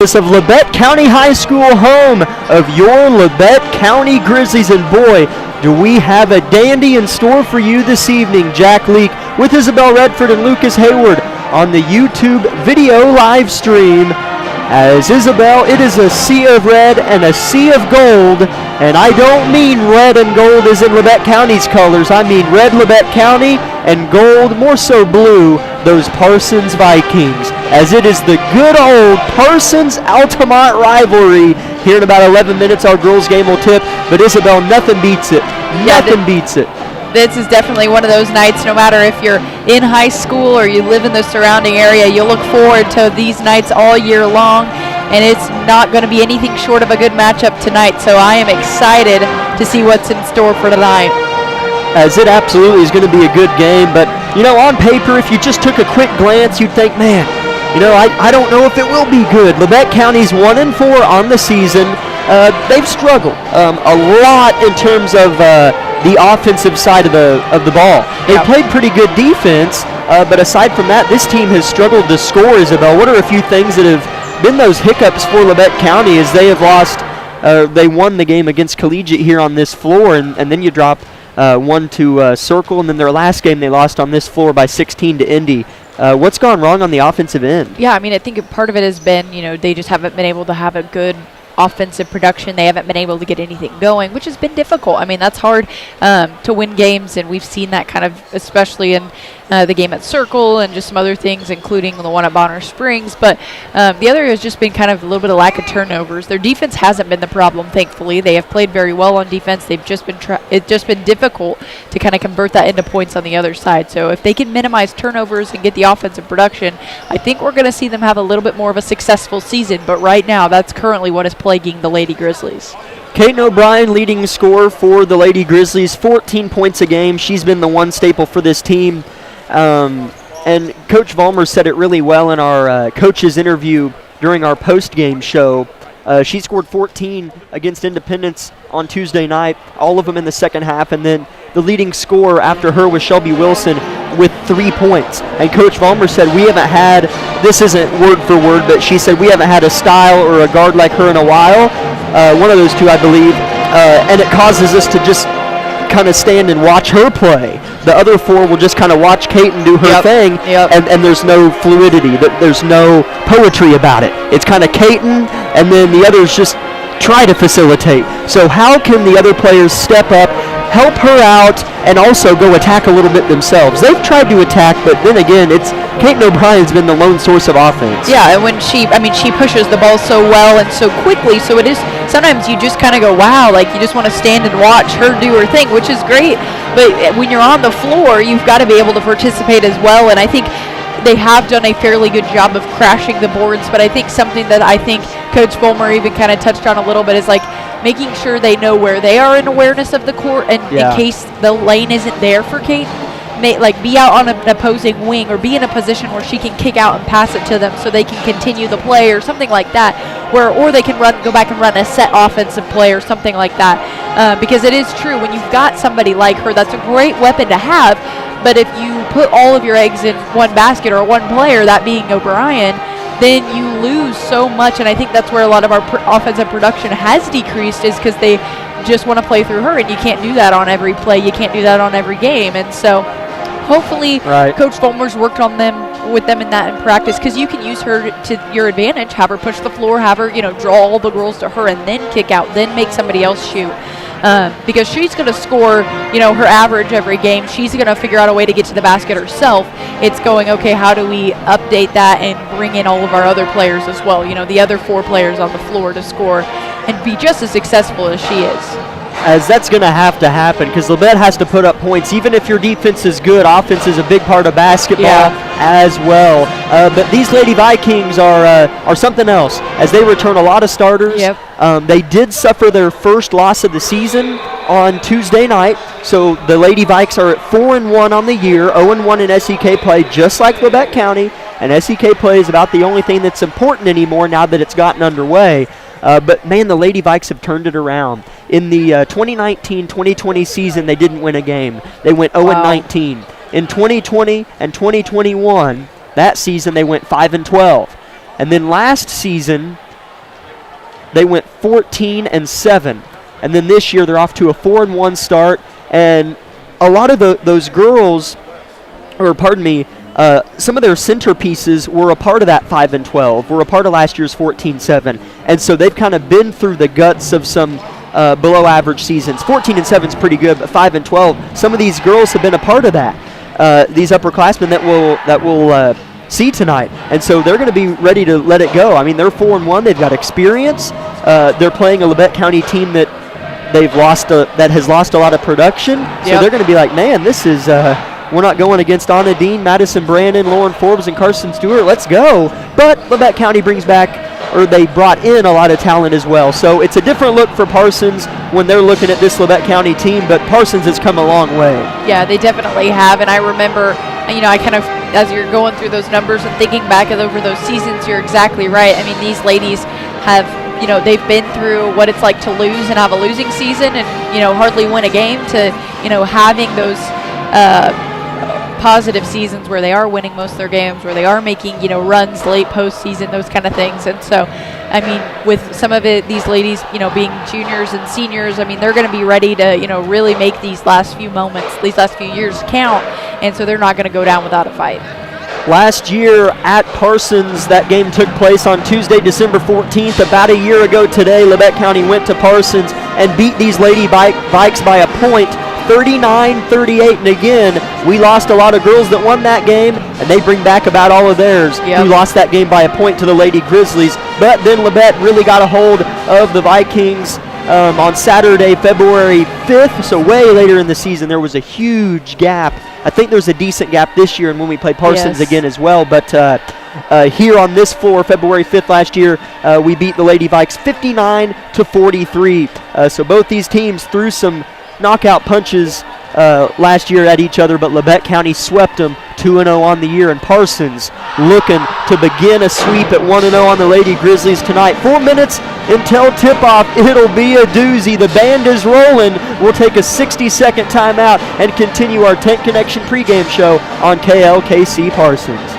of Labette County High School, home of your Labette County Grizzlies. And boy, do we have a dandy in store for you this evening. Jack Leak with Isabel Redford and Lucas Hayward on the YouTube video live stream. As Isabel, it is a sea of red and a sea of gold. And I don't mean red and gold as in Labette County's colors. I mean red Labette County and gold, more so blue, those Parsons Vikings. As it is the good old Parsons-Altamont rivalry. Here in about 11 minutes, our girls' game will tip. But Isabel, nothing beats it. Nothing beats it. This is definitely one of those nights, no matter if you're in high school or you live in the surrounding area, you'll look forward to these nights all year long. And it's not going to be anything short of a good matchup tonight. So I am excited to see what's in store for tonight. As it absolutely is going to be a good game. But, you know, on paper, if you just took a quick glance, you'd think, man, you know, I don't know if it will be good. Labette County's 1-4 on the season. They've struggled a lot in terms of the offensive side of the ball. They've played pretty good defense, but aside from that, this team has struggled to score, Isabel. What are a few things that have been those hiccups for Labette County as they have lost? They won the game against Collegiate here on this floor, and then you drop one to Circle, and then their last game they lost on this floor by 16 to Indy. What's gone wrong on the offensive end? Yeah, I mean, I think part of it has been, you know, they just haven't been able to have a good offensive production. They haven't been able to get anything going, which has been difficult. I mean, that's hard to win games, and we've seen that kind of, especially in the game at Circle and just some other things, including the one at Bonner Springs. But the other has just been kind of a little bit of lack of turnovers. Their defense hasn't been the problem, thankfully. They have played very well on defense. They've just been it's just been difficult to kind of convert that into points on the other side. So if they can minimize turnovers and get the offensive production, I think we're going to see them have a little bit more of a successful season. But right now, that's currently what is plaguing the Lady Grizzlies. Kaiten O'Brien leading scorer for the Lady Grizzlies, 14 points a game. She's been the one staple for this team. And Coach Vollmer said it really well in our coaches interview during our post-game show. She scored 14 against Independence on Tuesday night, all of them in the second half, and then the leading scorer after her was Shelby Wilson with 3 points. And Coach Vollmer said we haven't had, this isn't word for word, but she said we haven't had a style or a guard like her in a while, one of those two I believe, and it causes us to just kind of stand and watch her play. The other four will just kind of watch Kaiten do her thing, and there's no fluidity, there's no poetry about it. It's kind of Kaiten, and then the others just try to facilitate. So how can the other players step up, help her out, and also go attack a little bit themselves? They've tried to attack, but then again, it's Kaiten O'Brien's been the lone source of offense. Yeah, and when she pushes the ball so well and so quickly, so it is, sometimes you just kind of go, wow, like you just want to stand and watch her do her thing, which is great. But when you're on the floor, you've got to be able to participate as well, and I think they have done a fairly good job of crashing the boards, but I think something that I think Coach Vollmer even kind of touched on a little bit is like making sure they know where they are in awareness of the court, and in case the lane isn't there for Kaiten, be out on an opposing wing or be in a position where she can kick out and pass it to them so they can continue the play or something like that, or they can go back and run a set offensive play or something like that, because it is true, when you've got somebody like her, that's a great weapon to have, but if you put all of your eggs in one basket or one player, that being O'Brien, then you lose so much, and I think that's where a lot of our offensive production has decreased, is because they just want to play through her, and you can't do that on every play, you can't do that on every game, and so hopefully Coach Vollmer's worked on with them in that in practice, because you can use her to your advantage, have her push the floor, have her, you know, draw all the girls to her, and then kick out, then make somebody else shoot. Because she's going to score, you know, her average every game. She's going to figure out a way to get to the basket herself. It's going, okay, how do we update that and bring in all of our other players as well, you know, the other 4 players on the floor to score and be just as successful as she is. As that's going to happen, because Labette has to put up points. Even if your defense is good, offense is a big part of basketball as well. But these Lady Vikings are something else, as they return a lot of starters. They did suffer their first loss of the season on Tuesday night, so the Lady Vikes are at 4-1 on the year, 0-1 in SEK play, just like Labette County, and SEK play is about the only thing that's important anymore now that it's gotten underway. But, man, the Lady Vikes have turned it around. In the 2019-2020 season, they didn't win a game. They went 0-19. In 2020 and 2021, that season, they went 5-12. And then last season, they went 14-7. And then this year they're off to a 4-1 start. And a lot of those girls, or pardon me, some of their centerpieces were a part of that 5-12, were a part of last year's 14-7. And so they've kind of been through the guts of some below average seasons. 14-7 is pretty good, but 5-12, some of these girls have been a part of that. These upperclassmen that will see tonight, and so they're going to be ready to let it go. I mean, they're 4-1. They've got experience. They're playing a Labette County team that has lost a lot of production. So they're going to be like, man, this is we're not going against Anna Dean, Madison Brandon, Lauren Forbes, and Carson Stewart. Let's go. But Labette County they brought in a lot of talent as well. So it's a different look for Parsons when they're looking at this Labette County team, but Parsons has come a long way. Yeah, they definitely have, and I remember, I kind of, as you're going through those numbers and thinking back over those seasons, you're exactly right. I mean, these ladies have, they've been through what it's like to lose and have a losing season and, hardly win a game to, having those positive seasons where they are winning most of their games, where they are making, runs late postseason, those kind of things. And so, I mean, with some of it, these ladies, being juniors and seniors, I mean, they're going to be ready to, really make these last few moments, these last few years count. And so they're not going to go down without a fight. Last year at Parsons, that game took place on Tuesday, December 14th. About a year ago today, Labette County went to Parsons and beat these Lady Vikes by a point, 39-38. And again, we lost a lot of girls that won that game, and they bring back about all of theirs who lost that game by a point to the Lady Grizzlies. But then Labette really got a hold of the Vikings on Saturday, February 5th, so way later in the season. There was a huge gap. I think there's a decent gap this year and when we play Parsons again as well. But here on this floor, February 5th last year, we beat the Lady Vikes 59-43. So both these teams threw some knockout punches last year at each other, but Labette County swept them 2-0 on the year, and Parsons looking to begin a sweep at 1-0 on the Lady Grizzlies tonight. 4 minutes until tip-off. It'll be a doozy. The band is rolling. We'll take a 60-second timeout and continue our Tank Connection pregame show on KLKC Parsons.